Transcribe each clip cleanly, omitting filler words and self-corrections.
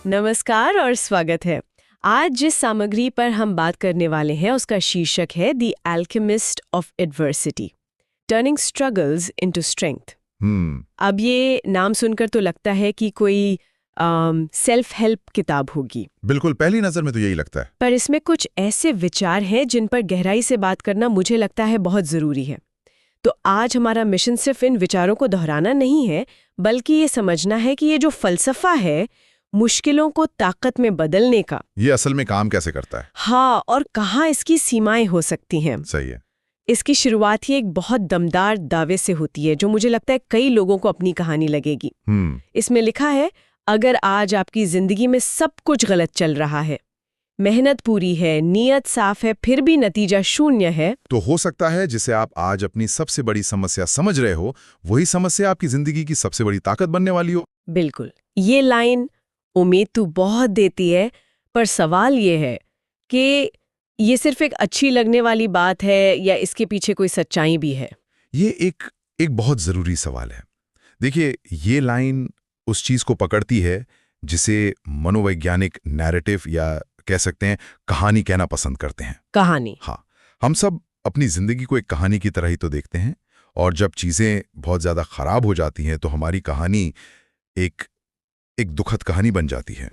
नमस्कार और स्वागत है। आज जिस सामग्री पर हम बात करने वाले हैं उसका शीर्षक है the alchemist of adversity, turning struggles into strength. अब ये नाम सुनकर तो लगता है कि कोई सेल्फ हेल्प किताब होगी। बिल्कुल, पहली नजर में तो यही लगता है। पर इसमें कुछ ऐसे विचार हैं जिन पर गहराई से बात करना मुझे लगता है बहुत जरूरी है। तो आज हमारा मिशन सिर्फ इन विचारों को दोहराना नहीं है, बल्कि ये समझना है कि ये जो फलसफा है मुश्किलों को ताकत में बदलने का, ये असल में काम कैसे करता है। हाँ, और कहाँ इसकी सीमाएं हो सकती हैं। सही है। इसकी शुरुआत ही एक बहुत दमदार दावे से होती है जो मुझे लगता है कई लोगों को अपनी कहानी लगेगी। इसमें लिखा है, अगर आज आपकी जिंदगी में सब कुछ गलत चल रहा है, मेहनत पूरी है, नीयत साफ है, फिर भी नतीजा शून्य है, तो हो सकता है जिसे आप आज अपनी सबसे बड़ी समस्या समझ रहे हो, वही समस्या आपकी जिंदगी की सबसे बड़ी ताकत बनने वाली हो। बिल्कुल। ये लाइन उम्मीद तो बहुत देती है, पर सवाल ये है कि ये सिर्फ एक अच्छी लगने वाली बात है या इसके पीछे कोई सच्चाई भी है। ये एक बहुत जरूरी सवाल है। देखिए, ये लाइन उस चीज को पकड़ती है जिसे मनोवैज्ञानिक नैरेटिव या कह सकते हैं कहानी कहना पसंद करते हैं। कहानी? हाँ, हम सब अपनी जिंदगी को एक कहानी की तरह ही तो देखते हैं, और जब चीजें बहुत ज्यादा खराब हो जाती हैं तो हमारी कहानी एक दुखद कहानी बन जाती है।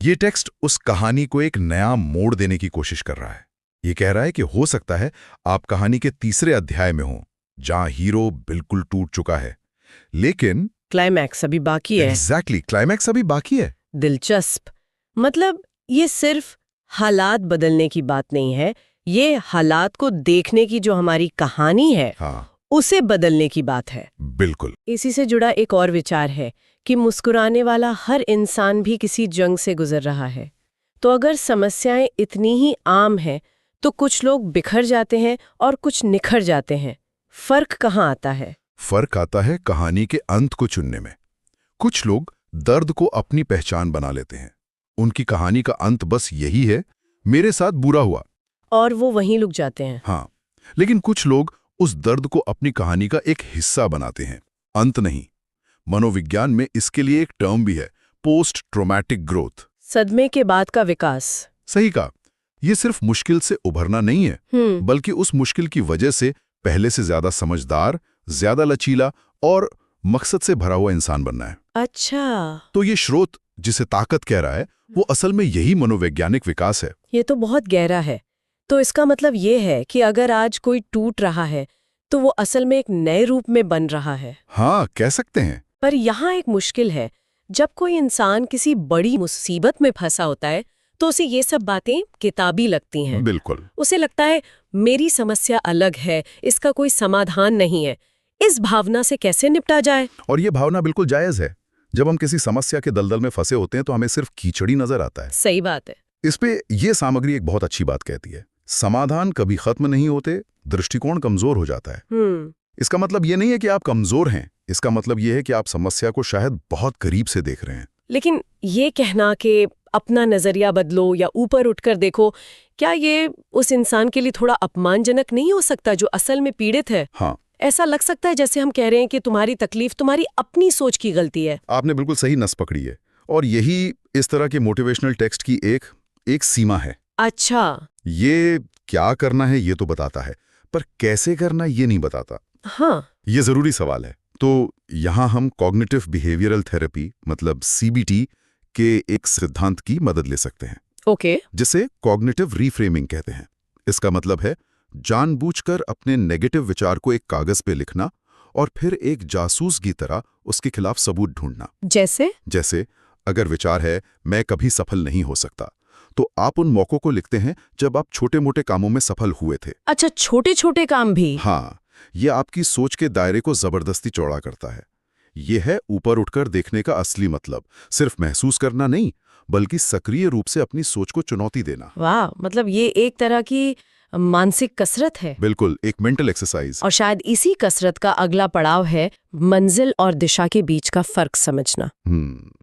ये टेक्स्ट उस कहानी को एक नया मोड़ देने की कोशिश कर रहा है। ये कह रहा है कि हो सकता है आप कहानी के तीसरे अध्याय में हो, जहां हीरो बिल्कुल टूट चुका है, लेकिन क्लाइमैक्स अभी बाकी है। एग्जैक्टली, क्लाइमैक्स अभी बाकी है। दिलचस्प। मतलब ये सिर्फ हालात बदलने की बात नहीं है, ये हालात को देखने की जो हमारी कहानी है, हाँ, उसे बदलने की बात है। बिल्कुल। इसी से जुड़ा एक और विचार है कि मुस्कुराने वाला हर इंसान भी किसी जंग से गुजर रहा है। तो अगर समस्याएं इतनी ही आम हैं, तो कुछ लोग बिखर जाते हैं और कुछ निखर जाते हैं। फर्क कहाँ आता है? फर्क आता है कहानी के अंत को चुनने में। कुछ लोग दर्द को अपनी पहचान बना लेते हैं। उनकी कहानी का अंत बस यही है, मेरे साथ बुरा हुआ, और वो वहीं रुक जाते हैं। हाँ, लेकिन कुछ लोग उस दर्द को अपनी कहानी का एक हिस्सा बनाते हैं, अंत नहीं। मनोविज्ञान में इसके लिए एक टर्म भी है, पोस्ट ट्रॉमेटिक ग्रोथ। सदमे के बाद का विकास। सही कहा। ये सिर्फ मुश्किल से उभरना नहीं है, बल्कि उस मुश्किल की वजह से पहले से ज्यादा समझदार, ज्यादा लचीला और मकसद से भरा हुआ इंसान बनना है। अच्छा, तो ये स्रोत जिसे ताकत कह रहा है, वो असल में यही मनोवैज्ञानिक विकास है। ये तो बहुत गहरा है। तो इसका मतलब ये है कि अगर आज कोई टूट रहा है तो वो असल में एक नए रूप में बन रहा है। हाँ, कह सकते हैं। पर यहाँ एक मुश्किल है, जब कोई इंसान किसी बड़ी मुसीबत में फंसा होता है तो उसे ये सब बातें किताबी लगती हैं। बिल्कुल। उसे लगता है मेरी समस्या अलग है, इसका कोई समाधान नहीं है। इस भावना से कैसे निपटा जाए? और ये भावना बिल्कुल जायज है। जब हम किसी समस्या के दलदल में फंसे होते हैं तो हमें सिर्फ कीचड़ी नजर आता है। सही बात है। इस पे ये सामग्री एक बहुत अच्छी बात कहती है, समाधान कभी खत्म नहीं होते, दृष्टिकोण कमजोर हो जाता है। इसका मतलब ये नहीं है कि आप कमजोर हैं, इसका मतलब ये है कि आप समस्या को शायद बहुत करीब से देख रहे हैं। लेकिन ये कहना कि अपना नजरिया बदलो या ऊपर उठकर देखो, क्या ये उस इंसान के लिए थोड़ा अपमानजनक नहीं हो सकता जो असल में पीड़ित है? हाँ, ऐसा लग सकता है जैसे हम कह रहे हैं कि तुम्हारी तकलीफ तुम्हारी अपनी सोच की गलती है। आपने बिल्कुल सही नस पकड़ी है, और यही इस तरह के मोटिवेशनल टेक्स्ट की एक सीमा है। अच्छा, ये क्या करना है ये तो बताता है, पर कैसे करना ये नहीं बताता। हाँ, ये जरूरी सवाल है। तो यहाँ हम कॉग्निटिव बिहेवियरल थेरेपी मतलब CBT के एक सिद्धांत की मदद ले सकते हैं, ओके। जिसे कॉग्निटिव रीफ्रेमिंग कहते हैं। इसका मतलब है जानबूझकर अपने नेगेटिव विचार को एक कागज पे लिखना और फिर एक जासूस की तरह उसके खिलाफ सबूत ढूंढना। जैसे अगर विचार है मैं कभी सफल नहीं हो सकता, तो आप उन मौकों को लिखते हैं जब आप छोटे मोटे कामों में सफल हुए थे। अच्छा, छोटे छोटे काम भी? हाँ, ये आपकी सोच के दायरे को जबरदस्ती चौड़ा करता है। ये है ऊपर उठकर देखने का असली मतलब, सिर्फ महसूस करना नहीं, बल्कि सक्रिय रूप से अपनी सोच को चुनौती देना। वाह, मतलब ये एक तरह की मानसिक कसरत है। बिल्कुल, एक मेंटल एक्सरसाइज। और शायद इसी कसरत का अगला पड़ाव है मंजिल और दिशा के बीच का फर्क समझना।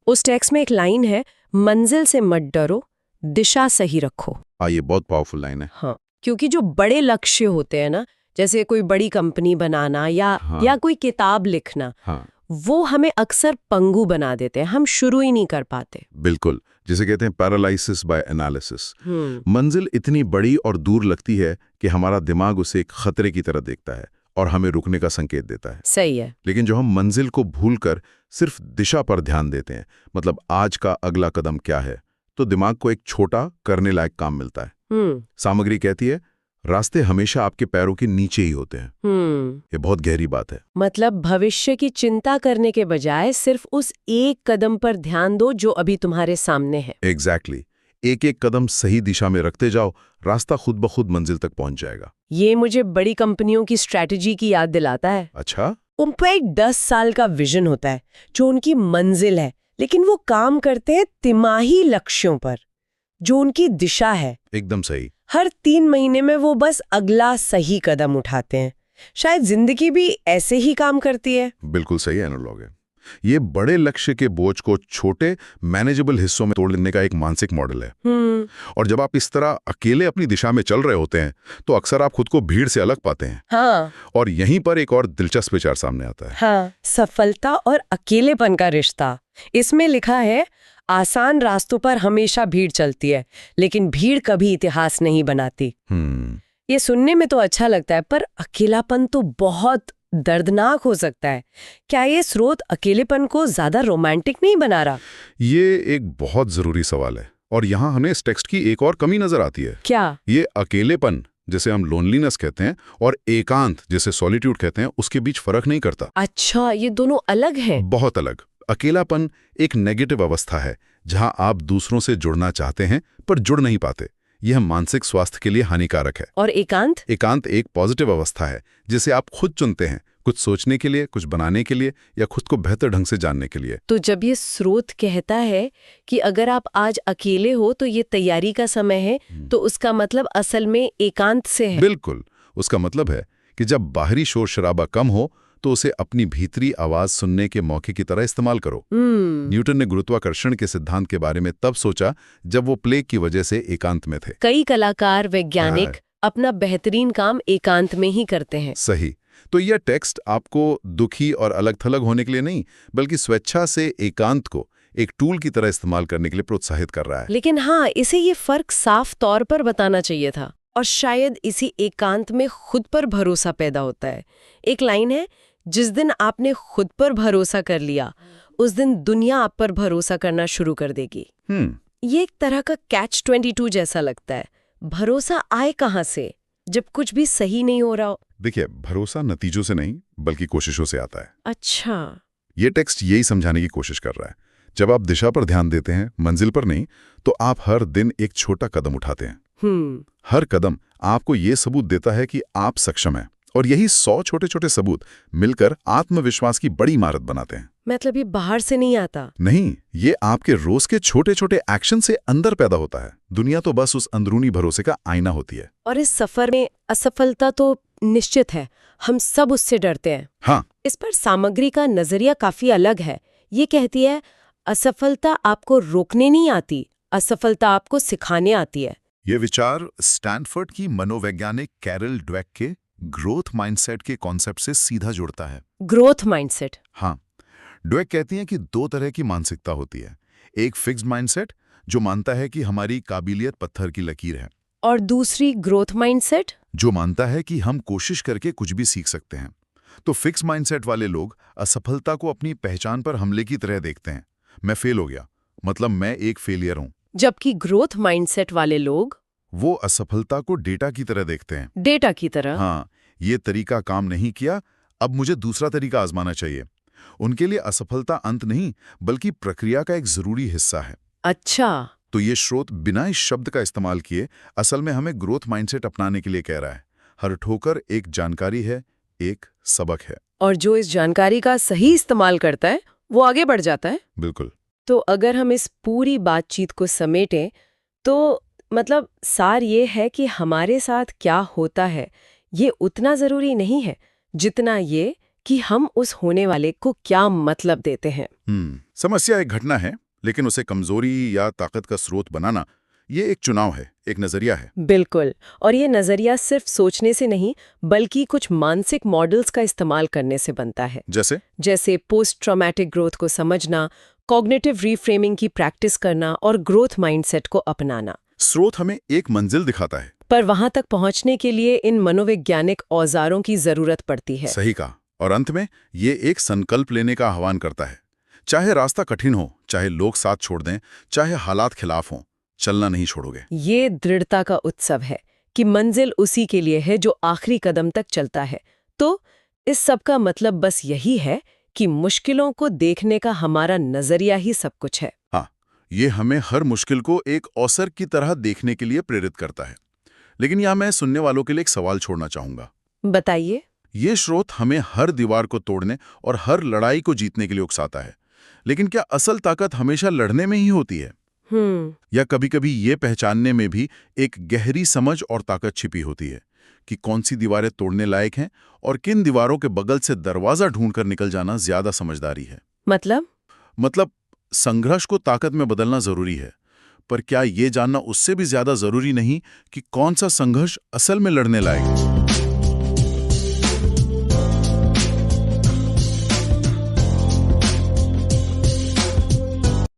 उस टेक्स्ट में एक लाइन है, मंजिल से मत डरो, दिशा सही रखो। ये बहुत पावरफुल लाइन है। हाँ, क्योंकि जो बड़े लक्ष्य होते हैं ना, जैसे कोई बड़ी कंपनी बनाना या कोई किताब लिखना, वो हमें अक्सर पंगु बना देते हैं, हम शुरू ही नहीं कर पाते। बिल्कुल, जिसे कहते हैं पैरालिसिस बाय एनालिसिस। मंजिल इतनी बड़ी और दूर लगती है कि हमारा दिमाग उसे एक खतरे की तरह देखता है और हमें रुकने का संकेत देता है। सही है। लेकिन जो हम मंजिल को भूलकर सिर्फ दिशा पर ध्यान देते हैं, मतलब आज का अगला कदम क्या है, तो दिमाग को एक छोटा करने लायक काम मिलता है। सामग्री कहती है रास्ते हमेशा आपके पैरों के नीचे ही होते हैं। ये बहुत गहरी बात है। मतलब भविष्य की चिंता करने के बजाय सिर्फ उस एक कदम पर ध्यान दो जो अभी तुम्हारे सामने है। एग्जैक्टली। एक एक कदम सही दिशा में रखते जाओ, रास्ता खुद ब खुद मंजिल तक पहुंच जाएगा। ये मुझे बड़ी कंपनियों की स्ट्रैटेजी की याद दिलाता है। अच्छा? उनका एक 10 साल का विजन होता है जो उनकी मंजिल है, लेकिन वो काम करते हैं तिमाही लक्ष्यों पर जो उनकी दिशा है। एकदम सही। हर 3 महीने में वो बस अगला सही कदम उठाते हैं। शायद जिंदगी भी ऐसे ही काम करती है। बिल्कुल सही एनालॉग है। ये बड़े लक्ष्य के बोझ को छोटे मैनेजेबल हिस्सों में तोड़ लेने का एक मानसिक मॉडल है। और जब आप इस तरह अकेले अपनी दिशा में चल रहे होते हैं तो अक्सर आप खुद को भीड़ से अलग पाते हैं। हाँ। और यहीं पर एक और दिलचस्प विचार सामने आता है। हाँ, सफलता और अकेलेपन का रिश्ता। इसमें लिखा है आसान रास्तों पर हमेशा भीड़ चलती है, लेकिन भीड़ कभी इतिहास नहीं बनाती। ये सुनने में तो अच्छा लगता है, पर अकेलापन तो बहुत दर्दनाक हो सकता है। क्या ये स्रोत अकेलेपन को ज्यादा रोमांटिक नहीं बना रहा? ये एक बहुत जरूरी सवाल है और यहाँ हमें इस टेक्स्ट की एक और कमी नजर आती है। क्या? ये अकेलेपन, जिसे हम लोनलीनेस कहते हैं, और एकांत, जिसे सॉलिट्यूड कहते हैं, उसके बीच फर्क नहीं करता। अच्छा, ये दोनों अलग हैं। बहुत अलग। अकेलापन एक नेगेटिव अवस्था है जहां आप दूसरों से जुड़ना चाहते हैं पर जुड़ नहीं पाते। यह मानसिक स्वास्थ्य के लिए हानिकारक है। और एकांत? एकांत एक पॉजिटिव अवस्था है जिसे आप खुद चुनते हैं, कुछ सोचने के लिए, कुछ बनाने के लिए, या खुद को बेहतर ढंग से जानने के लिए। तो जब ये स्रोत कहता है कि अगर आप आज अकेले हो तो ये तैयारी का समय है, तो उसका मतलब असल में एकांत से है। बिल्कुल। उसका मतलब है कि जब बाहरी शोर शराबा कम हो तो उसे अपनी भीतरी आवाज सुनने के मौके की तरह इस्तेमाल करो। न्यूटन ने गुरुत्वाकर्षण के सिद्धांत के बारे में तब सोचा जब वो प्लेग की वजह से एकांत में थे। कई कलाकार, वैज्ञानिक अपना बेहतरीन काम एकांत में ही करते हैं। सही। तो यह टेक्स्ट आपको दुखी और अलग थलग होने के लिए नहीं, बल्कि स्वेच्छा से एकांत को एक टूल की तरह इस्तेमाल करने के लिए प्रोत्साहित कर रहा है। लेकिन हाँ, इसे ये फर्क साफ तौर पर बताना चाहिए था, और शायद इसी एकांत में खुद पर भरोसा पैदा होता है। एक लाइन है, जिस दिन आपने खुद पर भरोसा कर लिया उस दिन दुनिया आप पर भरोसा करना शुरू कर देगी। ये एक तरह का catch-22 जैसा लगता है। भरोसा आए कहाँ से जब कुछ भी सही नहीं हो रहा हो? देखिए, भरोसा नतीजों से नहीं बल्कि कोशिशों से आता है। अच्छा। ये टेक्स्ट यही समझाने की कोशिश कर रहा है। जब आप दिशा पर ध्यान देते हैं, मंजिल पर नहीं, तो आप हर दिन एक छोटा कदम उठाते हैं। हर कदम आपको ये सबूत देता है कि आप सक्षम हैं, और यही 100 छोटे छोटे सबूत मिलकर आत्मविश्वास की बड़ी इमारत बनाते हैं। मतलब ये बाहर से नहीं आता? नहीं, ये आपके रोज के छोटे छोटे एक्शन से अंदर पैदा होता है। दुनिया तो बस उस अंदरूनी भरोसे का आईना होती है। और इस सफर में असफलता तो निश्चित है, हम सब उससे डरते हैं। हाँ। इस पर सामग्री का नजरिया काफी अलग है। ये कहती है असफलता आपको रोकने नहीं आती, असफलता आपको सिखाने आती है। ये विचार स्टैनफोर्ड की मनोवैज्ञानिक कैरल ड्वेक के ग्रोथ माइंडसेट के कॉन्सेप्ट से सीधा जुड़ता है। Growth mindset? हाँ। ड्वेक कहती हैं कि 2 तरह की मानसिकता होती है। एक फिक्स्ड माइंडसेट जो मानता है कि हमारी काबिलियत पत्थर की लकीर है, और दूसरी ग्रोथ माइंडसेट जो मानता है कि हम कोशिश करके कुछ भी सीख सकते हैं। तो फिक्स माइंडसेट वाले लोग असफलता को अपनी पहचान पर हमले की तरह देखते हैं। मैं फेल हो गया, मतलब मैं एक फेलियर हूं। जबकि ग्रोथ माइंडसेट वाले लोग वो असफलता को डेटा की तरह देखते हैं। डेटा की तरह? हाँ, ये तरीका काम नहीं किया, अब मुझे दूसरा तरीका आजमाना चाहिए। उनके लिए असफलता अंत नहीं बल्कि प्रक्रिया का एक जरूरी हिस्सा है। अच्छा। तो ये स्रोत बिना इस शब्द का इस्तेमाल किए असल में हमें ग्रोथ माइंडसेट अपनाने के लिए कह रहा है। हर ठोकर एक जानकारी है, एक सबक है, और जो इस जानकारी का सही इस्तेमाल करता है वो आगे बढ़ जाता है। बिल्कुल। तो अगर हम इस पूरी बातचीत को समेटें तो मतलब सार ये है कि हमारे साथ क्या होता है ये उतना जरूरी नहीं है जितना ये कि हम उस होने वाले को क्या मतलब देते हैं। समस्या एक घटना है, लेकिन उसे कमजोरी या ताकत का स्रोत बनाना, ये एक चुनाव है, एक नजरिया है। बिल्कुल। और ये नजरिया सिर्फ सोचने से नहीं, बल्कि कुछ मानसिक मॉडल्स का इस्तेमाल करने से बनता है। जैसे पोस्ट ट्रॉमेटिक ग्रोथ को समझना, कॉग्निटिव रीफ्रेमिंग की प्रैक्टिस करना और ग्रोथ माइंडसेट को अपनाना। स्रोत हमें एक मंजिल दिखाता है, पर वहां तक पहुंचने के लिए इन मनोवैज्ञानिक औजारों की जरूरत पड़ती है। सही कहा। और अंत में ये एक संकल्प लेने का आह्वान करता है। चाहे रास्ता कठिन हो, चाहे लोग साथ छोड़ दें, चाहे हालात खिलाफ हों, चलना नहीं छोड़ोगे। ये दृढ़ता का उत्सव है कि मंजिल उसी के लिए है जो आखिरी कदम तक चलता है। तो इस सब का मतलब बस यही है कि मुश्किलों को देखने का हमारा नजरिया ही सब कुछ है। हाँ, ये हमें हर मुश्किल को एक अवसर की तरह देखने के लिए प्रेरित करता है। लेकिन यहाँ मैं सुनने वालों के लिए एक सवाल छोड़ना चाहूंगा। बताइए। ये स्रोत हमें हर दीवार को तोड़ने और हर लड़ाई को जीतने के लिए उकसाता है, लेकिन क्या असल ताकत हमेशा लड़ने में ही होती है? या कभी-कभी ये पहचानने में भी एक गहरी समझ और ताकत छिपी होती है कि कौन सी दीवारें तोड़ने लायक हैं और किन दीवारों के बगल से दरवाजा ढूंढकर निकल जाना ज्यादा समझदारी है। मतलब संघर्ष को ताकत में बदलना जरूरी है, पर क्या ये जानना उससे भी ज्यादा जरूरी नहीं कि कौन सा संघर्ष असल में लड़ने लायक है?